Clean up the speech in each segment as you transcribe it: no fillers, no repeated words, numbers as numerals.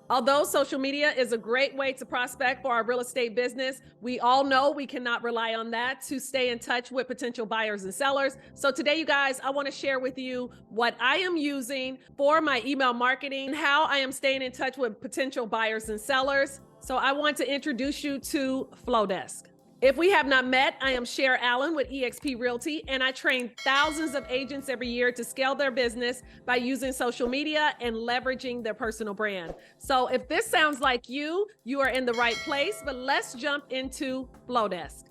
Although social media is a great way to prospect for our real estate business, we all know we cannot rely on that to stay in touch with potential buyers and sellers. So today, you guys, I want to share with you what I am using for my email marketing, how I am staying in touch with potential buyers and sellers. So I want to introduce you to FloDesk. If we have not met, I am Cher Allen with eXp Realty, and I train thousands of agents every year to scale their business by using social media and leveraging their personal brand. So if this sounds like you are in the right place, but let's jump into FloDesk.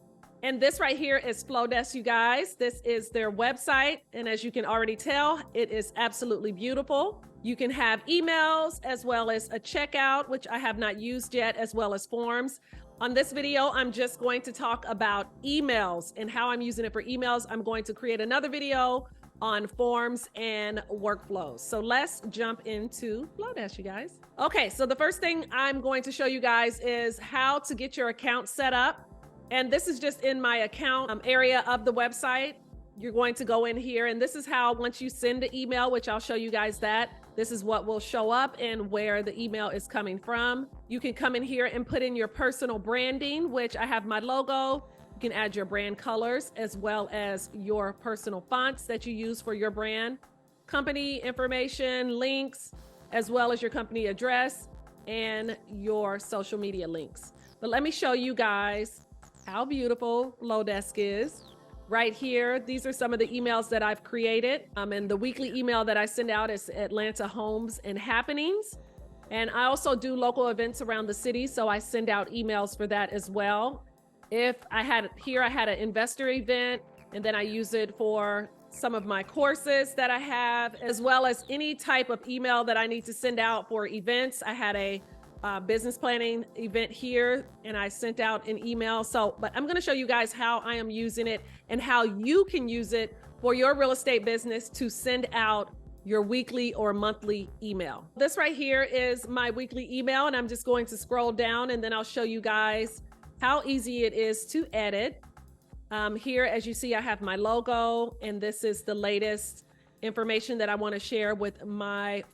And this right here is FloDesk, you guys. This is their website, and as you can already tell, it is absolutely beautiful. You can have emails as well as a checkout, which I have not used yet, as well as forms. On this video, I'm just going to talk about emails and how I'm using it for emails. I'm going to create another video on forms and workflows. So let's jump into FloDesk, you guys. Okay, so the first thing I'm going to show you guys is how to get your account set up. And this is just in my account area of the website. You're going to go in here, and this is how, once you send the email, which I'll show you guys that, this is what will show up and where the email is coming from. You can come in here and put in your personal branding, which I have my logo. You can add your brand colors as well as your personal fonts that you use for your brand, company information, links, as well as your company address and your social media links. But let me show you guys how beautiful FloDesk is. Right here, these are some of the emails that I've created. And the weekly email that I send out is Atlanta Homes and Happenings. And I also do local events around the city, so I send out emails for that as well. If I had an investor event, and then I use it for some of my courses that I have, as well as any type of email that I need to send out for events. I had a business planning event here, and I sent out an email. But I'm going to show you guys how I am using it and how you can use it for your real estate business to send out your weekly or monthly email. This right here is my weekly email, and I'm just going to scroll down, and then I'll show you guys how easy it is to edit. Here, as you see, I have my logo, and this is the latest information that I want to share with my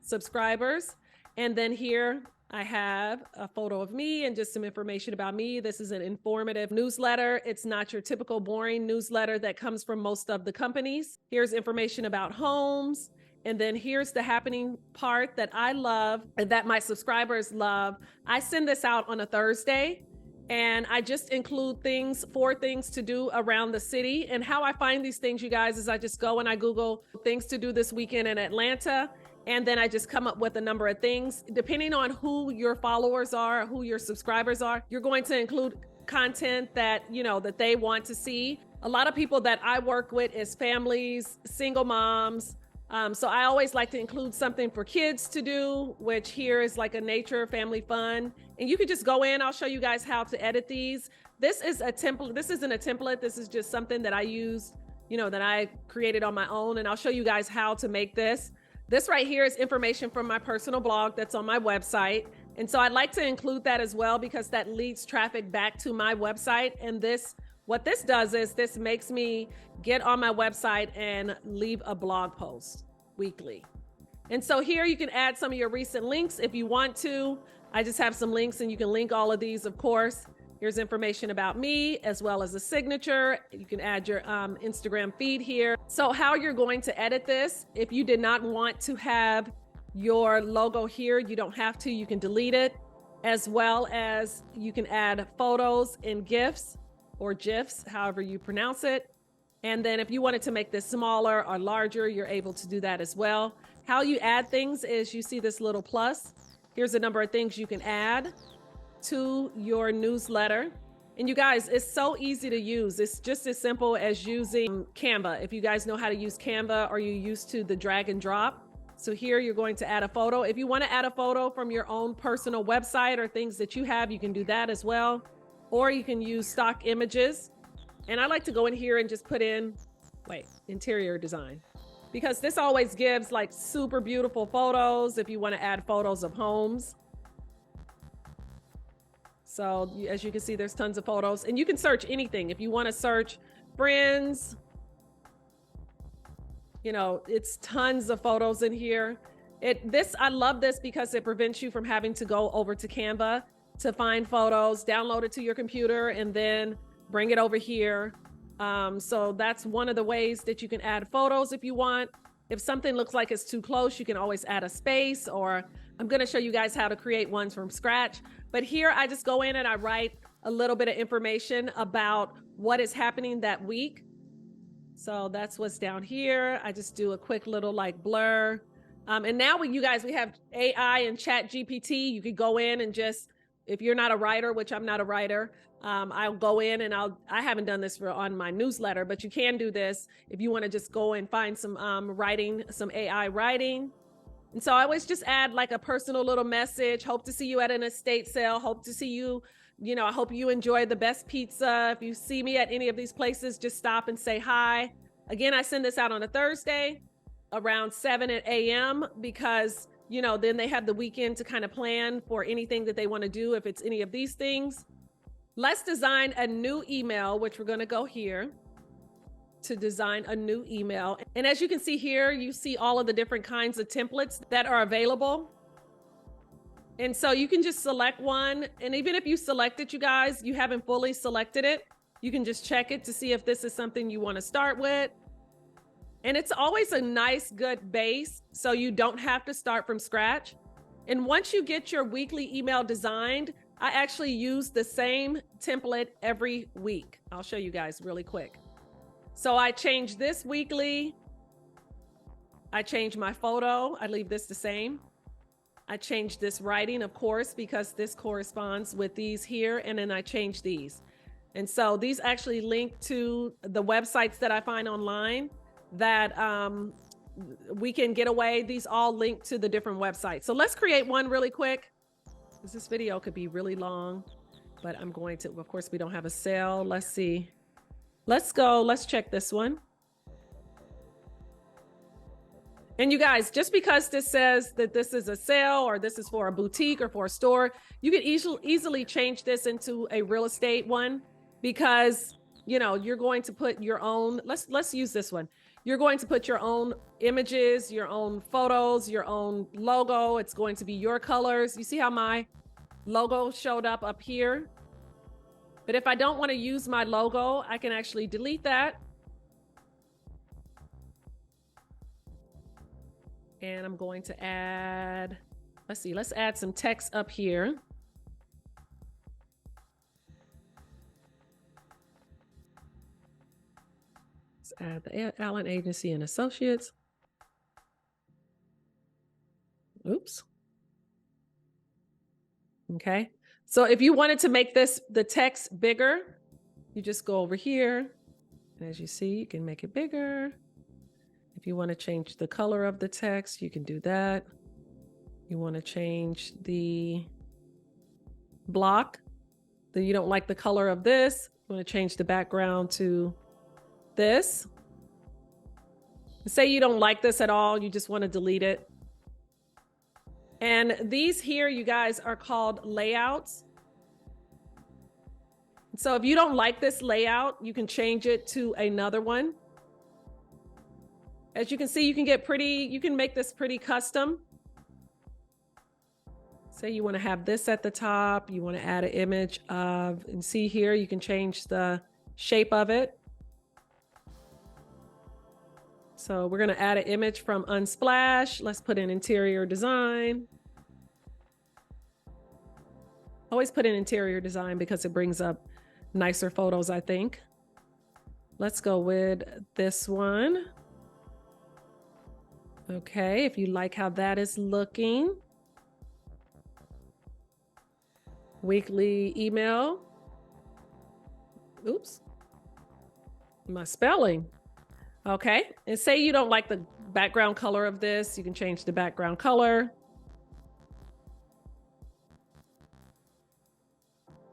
subscribers. And then here I have a photo of me and just some information about me. This is an informative newsletter. It's not your typical boring newsletter that comes from most of the companies. Here's information about homes. And then here's the happening part that I love and that my subscribers love. I send this out on a Thursday, and I just include four things to do around the city. And how I find these things, you guys, is I just go and I Google things to do this weekend in Atlanta. And then I just come up with a number of things. Depending on who your followers are, who your subscribers are, you're going to include content that, that they want to see. A lot of people that I work with is families, single moms. So I always like to include something for kids to do, which here is like a nature family fun. And you can just go in, I'll show you guys how to edit these. This is a template. This isn't a template. This is just something that I used, that I created on my own. And I'll show you guys how to make this. This right here is information from my personal blog that's on my website. And so I'd like to include that as well, because that leads traffic back to my website. And what this does is this makes me get on my website and leave a blog post weekly. And so here you can add some of your recent links if you want to. I just have some links, and you can link all of these, of course. Here's information about me as well as a signature. You can add your Instagram feed here. So how you're going to edit this, if you did not want to have your logo here, you don't have to, you can delete it, as well as you can add photos and GIFs or GIFs, however you pronounce it. And then if you wanted to make this smaller or larger, you're able to do that as well. How you add things is you see this little plus. Here's a number of things you can add to your newsletter. And you guys, it's so easy to use. It's just as simple as using Canva. If you guys know how to use Canva, or you're used to the drag and drop. So here you're going to add a photo. If you want to add a photo from your own personal website or things that you have, you can do that as well. Or you can use stock images. And I like to go in here and just put in, interior design. Because this always gives like super beautiful photos if you want to add photos of homes. So as you can see, there's tons of photos, and you can search anything. If you want to search friends, it's tons of photos in here. I love this because it prevents you from having to go over to Canva to find photos, download it to your computer, and then bring it over here. So that's one of the ways that you can add photos if you want. If something looks like it's too close, you can always add a space, or I'm going to show you guys how to create ones from scratch. But here I just go in and I write a little bit of information about what is happening that week. So that's what's down here. I just do a quick little like blur. And now we have AI and Chat GPT. You could go in and just, if you're not a writer, which I'm not a writer, I'll go in and I haven't done this on my newsletter, but you can do this if you want to just go and find some writing, some AI writing. And so I always just add like a personal little message. Hope to see you at an estate sale. Hope to see you. I hope you enjoy the best pizza. If you see me at any of these places, just stop and say hi. Again, I send this out on a Thursday around 7 a.m. because, then they have the weekend to kind of plan for anything that they want to do. If it's any of these things, let's design a new email, which we're going to go here to design a new email. And as you can see here, you see all of the different kinds of templates that are available. And so you can just select one. And even if you select it, you guys, you haven't fully selected it, you can just check it to see if this is something you want to start with. And it's always a nice, good base, so you don't have to start from scratch. And once you get your weekly email designed, I actually use the same template every week. I'll show you guys really quick. So I change this weekly. I change my photo. I leave this the same. I change this writing, of course, because this corresponds with these here. And then I change these. And so these actually link to the websites that I find online that we can get away. These all link to the different websites. So let's create one really quick, because this video could be really long, but I'm going to, of course, we don't have a sale. Let's see. Let's check this one. And you guys, just because this says that this is a sale or this is for a boutique or for a store, you can easily change this into a real estate one, because, you're going to put your own, let's use this one. You're going to put your own images, your own photos, your own logo. It's going to be your colors. You see how my logo showed up here? But if I don't want to use my logo, I can actually delete that. And I'm going to add, let's add some text up here. Let's add the Allen Agency and Associates. Oops. Okay. So if you wanted to make the text bigger, you just go over here. And as you see, you can make it bigger. If you want to change the color of the text, you can do that. You want to change the block, then you don't like the color of this, you want to change the background to this. Say you don't like this at all, you just want to delete it. And these here, you guys, are called layouts. So if you don't like this layout, you can change it to another one. As you can see, you can make this pretty custom. Say you want to have this at the top, you want to add an image of, and see here, you can change the shape of it. So we're going to add an image from Unsplash. Let's put in interior design. Always put in interior design because it brings up nicer photos, I think. Let's go with this one. Okay, if you like how that is looking. Weekly email. Oops. My spelling. Okay, and say you don't like the background color of this, you can change the background color.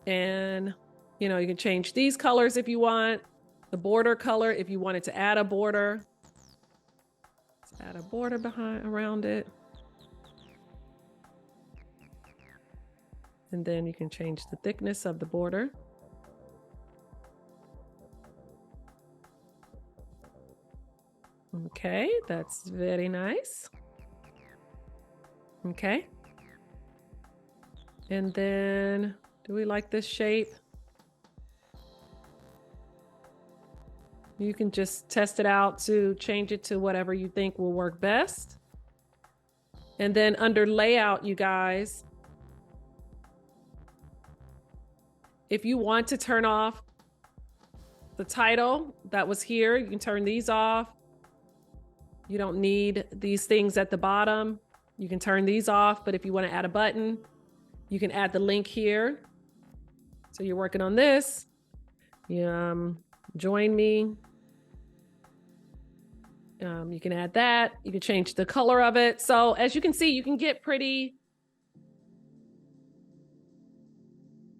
And, you can change these colors if you want. The border color, if you wanted to add a border. Let's add a border around it. And then you can change the thickness of the border. Okay, that's very nice. Okay. And then, do we like this shape? You can just test it out to change it to whatever you think will work best. And then under layout, you guys, if you want to turn off the title that was here, you can turn these off. You don't need these things at the bottom. You can turn these off, but if you want to add a button, you can add the link here. So you're working on this. Join me. You can add that. You can change the color of it. So as you can see, you can get pretty,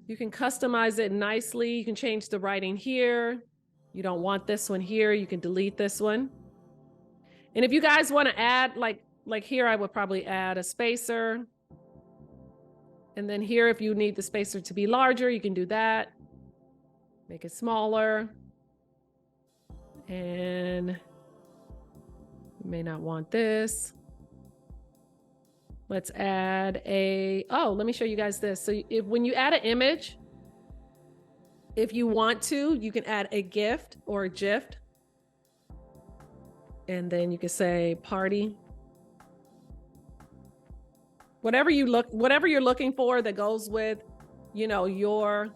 you can customize it nicely. You can change the writing here. You don't want this one here. You can delete this one. And if you guys want to add, like here, I would probably add a spacer. And then here, if you need the spacer to be larger, you can do that. Make it smaller. And you may not want this. Let's add let me show you guys this. So when you add an image, if you want to, you can add a GIF or a GIF. And then you can say party. Whatever you're looking for that goes with, your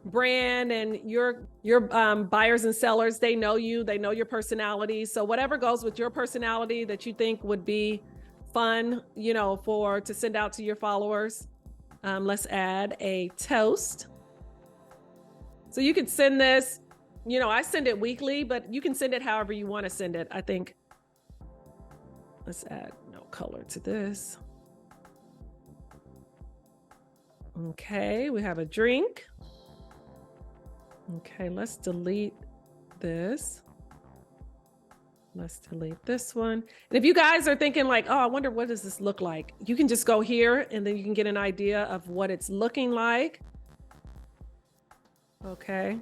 brand and your buyers and sellers, they know you, they know your personality. So whatever goes with your personality that you think would be fun, to send out to your followers. Let's add a toast. So you could send this, I send it weekly, but you can send it however you want to send it. I think, let's add no color to this. Okay, we have a drink. Okay, let's delete this. Let's delete this one. And if you guys are thinking like, oh, I wonder what does this look like? You can just go here and then you can get an idea of what it's looking like. Okay.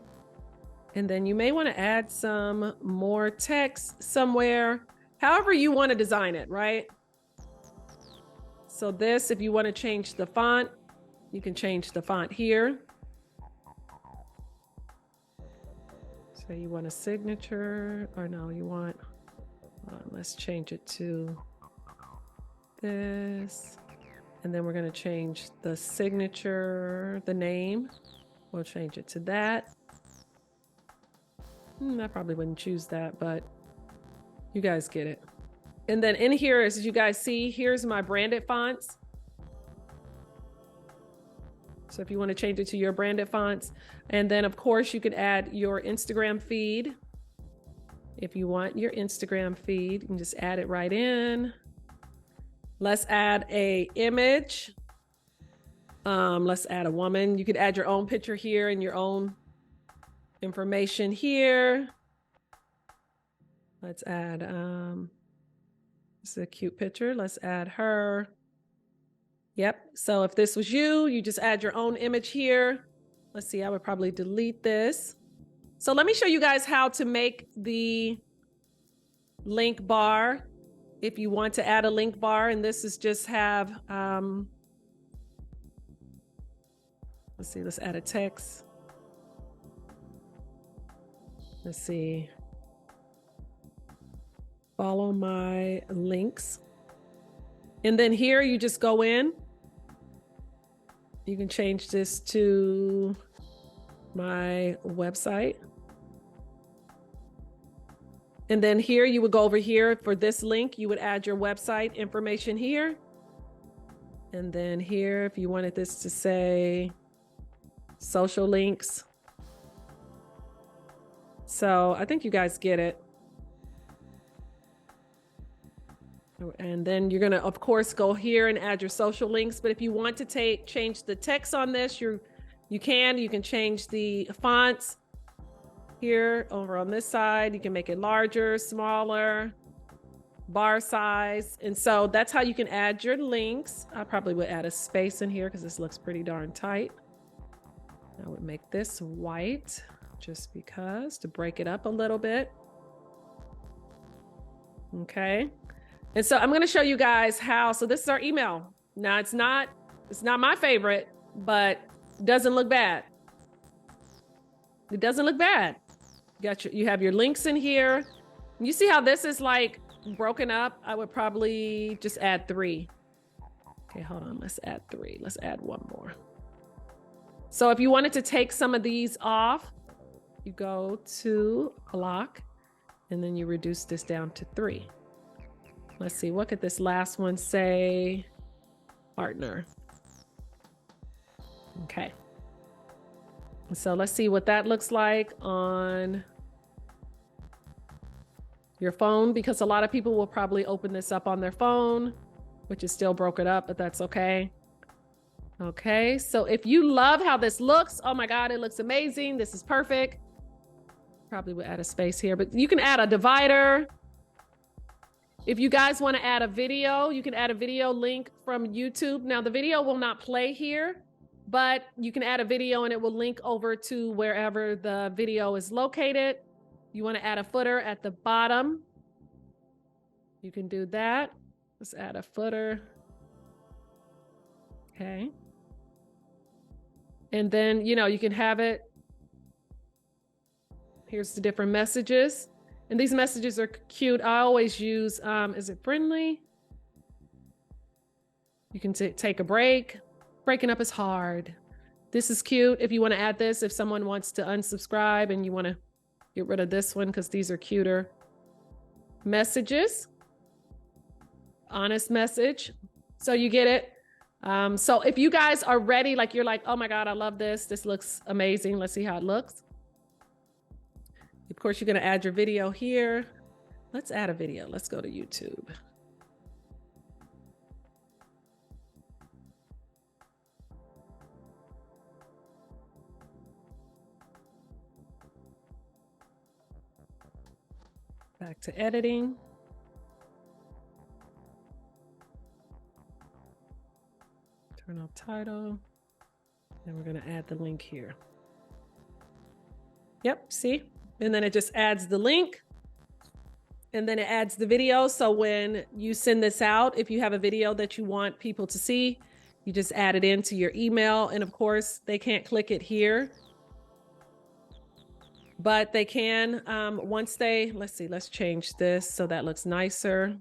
And then you may want to add some more text somewhere, however you want to design it, right? So this, if you want to change the font, you can change the font here. So you want a signature, or no, you want, let's change it to this. And then we're going to change the signature, the name. We'll change it to that. I probably wouldn't choose that, but you guys get it. And then in here, as you guys see, here's my branded fonts. So if you want to change it to your branded fonts, and then of course you could add your Instagram feed. If you want your Instagram feed, you can just add it right in. Let's add a image. Let's add a woman. You could add your own picture here and your own information here. Let's add, this is a cute picture. Let's add her. Yep. So if this was you, you just add your own image here. Let's see, I would probably delete this. So let me show you guys how to make the link bar. If you want to add a link bar, and this is just have, let's see, let's add a text. Let's see. Follow my links. And then here you just go in. You can change this to my website. And then here you would go over here for this link. You would add your website information here. And then here, if you wanted this to say social links. So I think you guys get it. And then you're going to, of course, go here and add your social links. But if you want to change the text on this, you can change the fonts here over on this side. You can make it larger, smaller, bar size. And so that's how you can add your links. I probably would add a space in here because this looks pretty darn tight. I would make this white just because, to break it up a little bit. Okay. And so I'm going to show you guys how. So this is our email. Now it's not my favorite, but it doesn't look bad. It doesn't look bad. You have your links in here. You see how this is like broken up? I would probably just add 3. Okay, hold on. Let's add 3. Let's add 1 more. So if you wanted to take some of these off, you go to block and then you reduce this down to 3. Let's see, what could this last one say? Partner. Okay. So let's see what that looks like on your phone, because a lot of people will probably open this up on their phone, which is still broken up, but that's okay. Okay, so if you love how this looks, oh my God, it looks amazing. This is perfect. Probably would add a space here, but you can add a divider. If you guys want to add a video, you can add a video link from YouTube. Now the video will not play here, but you can add a video and it will link over to wherever the video is located. You want to add a footer at the bottom. You can do that. Let's add a footer. Okay. And then, you know, you can have it. Here's the different messages. And these messages are cute. I always use, is it friendly? You can take a break. Breaking up is hard. This is cute. If you want to add this, if someone wants to unsubscribe and you want to get rid of this one because these are cuter. Messages. Honest message. So you get it. So if you guys are ready, like you're like, oh my God, I love this. This looks amazing. Let's see how it looks. Of course, you're going to add your video here. Let's add a video. Let's go to YouTube. Back to editing. Turn off title. And we're going to add the link here. Yep, see? And then it just adds the link. And then it adds the video. So when you send this out, if you have a video that you want people to see, you just add it into your email. And of course, they can't click it here. But they can, once they, let's see, let's change this so that looks nicer.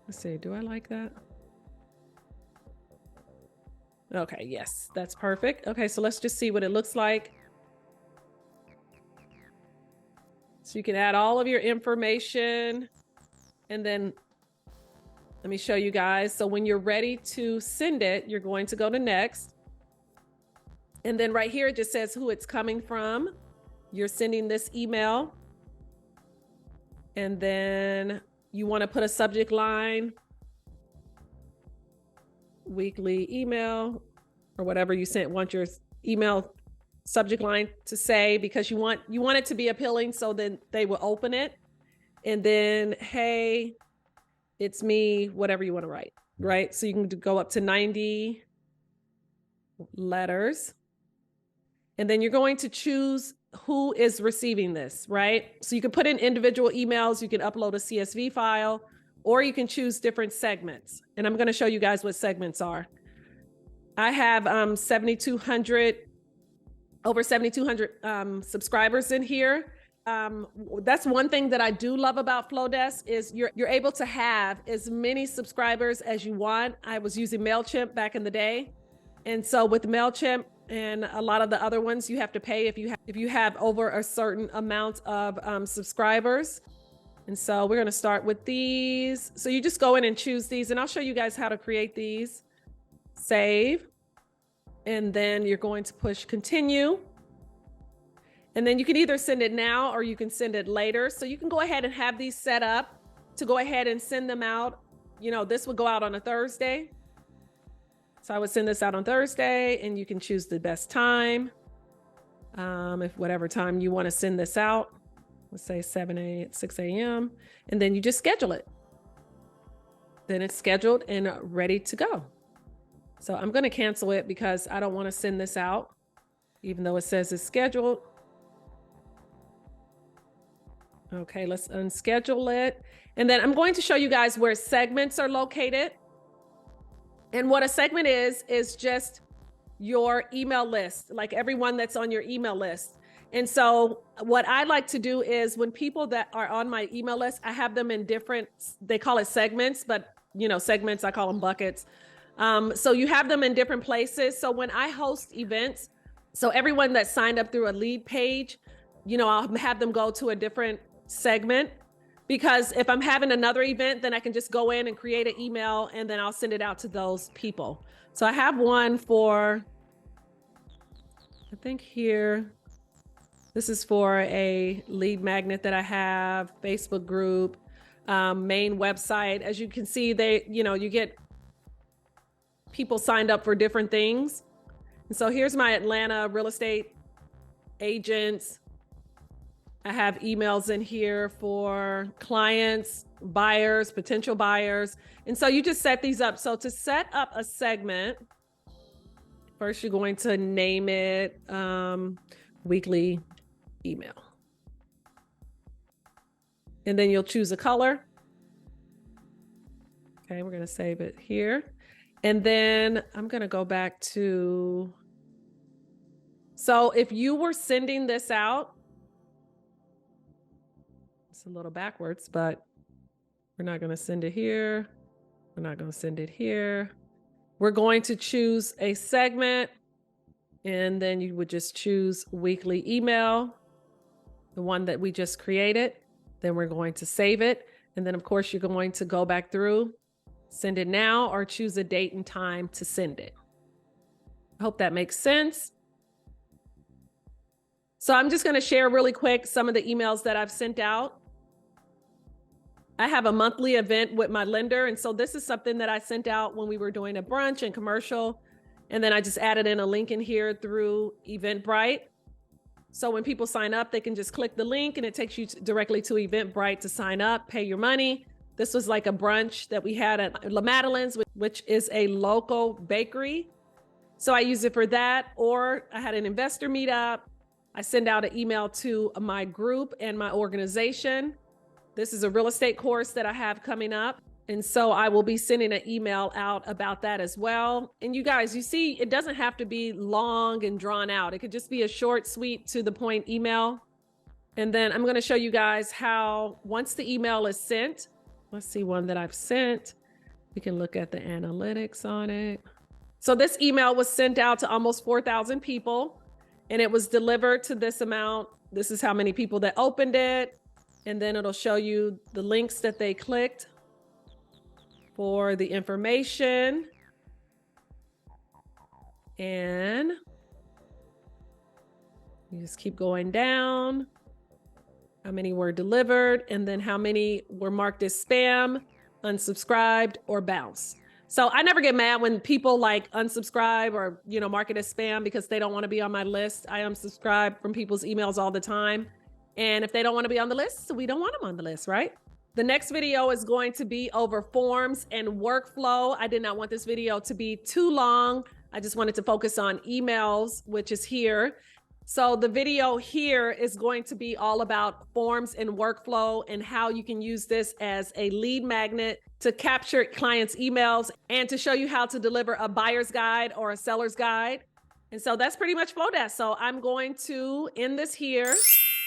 Let's see, do I like that? Okay, yes, that's perfect. Okay, so let's just see what it looks like. So you can add all of your information and then let me show you guys. So when you're ready to send it, you're going to go to next. And then right here, it just says who it's coming from. You're sending this email. And then you want to put a subject line, weekly email, or whatever you want your email subject line to say, because you want it to be appealing, so then they will open it. And then, hey, it's me, whatever you want to write, right? So you can go up to 90 letters. And then you're going to choose who is receiving this, right? So you can put in individual emails, you can upload a CSV file, or you can choose different segments. And I'm going to show you guys what segments are. I have over 7,200 subscribers in here. That's one thing that I do love about FloDesk is you're able to have as many subscribers as you want. I was using MailChimp back in the day. And so with MailChimp and a lot of the other ones, you have to pay if you have over a certain amount of subscribers. And so we're going to start with these. So you just go in and choose these, and I'll show you guys how to create these. Save. And then you're going to push continue. And then you can either send it now or you can send it later. So you can go ahead and have these set up to go ahead and send them out. You know, this would go out on a Thursday. So I would send this out on Thursday, and you can choose the best time. If whatever time you want to send this out, let's say 6 a.m. And then you just schedule it. Then it's scheduled and ready to go. So I'm going to cancel it because I don't want to send this out, even though it says it's scheduled. Okay, let's unschedule it. And then I'm going to show you guys where segments are located. And what a segment is just your email list, like everyone that's on your email list. And so what I like to do is when people that are on my email list, I have them in different, they call it segments, but segments, I call them buckets. So you have them in different places. So when I host events, so everyone that signed up through a lead page, I'll have them go to a different segment, because if I'm having another event, then I can just go in and create an email and then I'll send it out to those people. So I have one for, I think here, this is for a lead magnet that I have, Facebook group, main website. As you can see, you get people signed up for different things. And so here's my Atlanta real estate agents. I have emails in here for clients, buyers, potential buyers. And so you just set these up. So to set up a segment, first you're going to name it weekly email. And then you'll choose a color. Okay, we're going to save it here. And then I'm going to go back to, so if you were sending this out, it's a little backwards, but we're not going to send it here. We're not going to send it here. We're going to choose a segment, and then you would just choose weekly email, the one that we just created. Then we're going to save it. And then of course you're going to go back through, send it now, or choose a date and time to send it. I hope that makes sense. So I'm just going to share really quick some of the emails that I've sent out. I have a monthly event with my lender. And so this is something that I sent out when we were doing a brunch and commercial. And then I just added in a link in here through Eventbrite. So when people sign up, they can just click the link and it takes you directly to Eventbrite to sign up, pay your money. This was like a brunch that we had at La Madeleine's, which is a local bakery. So I use it for that. Or I had an investor meetup. I send out an email to my group and my organization. This is a real estate course that I have coming up. And so I will be sending an email out about that as well. And you guys, you see, it doesn't have to be long and drawn out. It could just be a short, sweet, to the point email. And then I'm going to show you guys how, once the email is sent, let's see one that I've sent. We can look at the analytics on it. So this email was sent out to almost 4,000 people, and it was delivered to this amount. This is how many people that opened it. And then it'll show you the links that they clicked for the information. And you just keep going down. How many were delivered, and then how many were marked as spam, unsubscribed, or bounce. So I never get mad when people like unsubscribe or, mark it as spam because they don't want to be on my list. I unsubscribe from people's emails all the time. And if they don't want to be on the list, so we don't want them on the list, right? The next video is going to be over forms and workflow. I did not want this video to be too long. I just wanted to focus on emails, which is here. So the video here is going to be all about forms and workflow and how you can use this as a lead magnet to capture clients' emails and to show you how to deliver a buyer's guide or a seller's guide. And so that's pretty much FloDesk. So I'm going to end this here.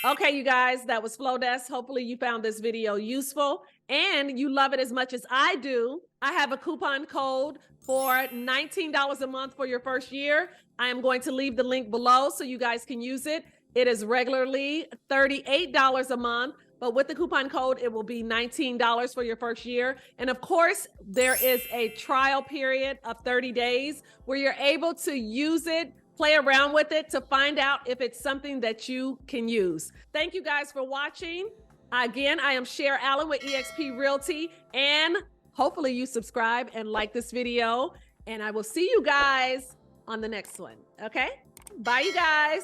Okay, you guys, that was FloDesk. Hopefully you found this video useful and you love it as much as I do. I have a coupon code for $19 a month for your first year. I am going to leave the link below so you guys can use it. It is regularly $38 a month, but with the coupon code, it will be $19 for your first year. And of course, there is a trial period of 30 days where you're able to use it, play around with it to find out if it's something that you can use. Thank you guys for watching. Again, I am Cher Allen with eXp Realty, and hopefully you subscribe and like this video, and I will see you guys on the next one. Okay? Bye, you guys.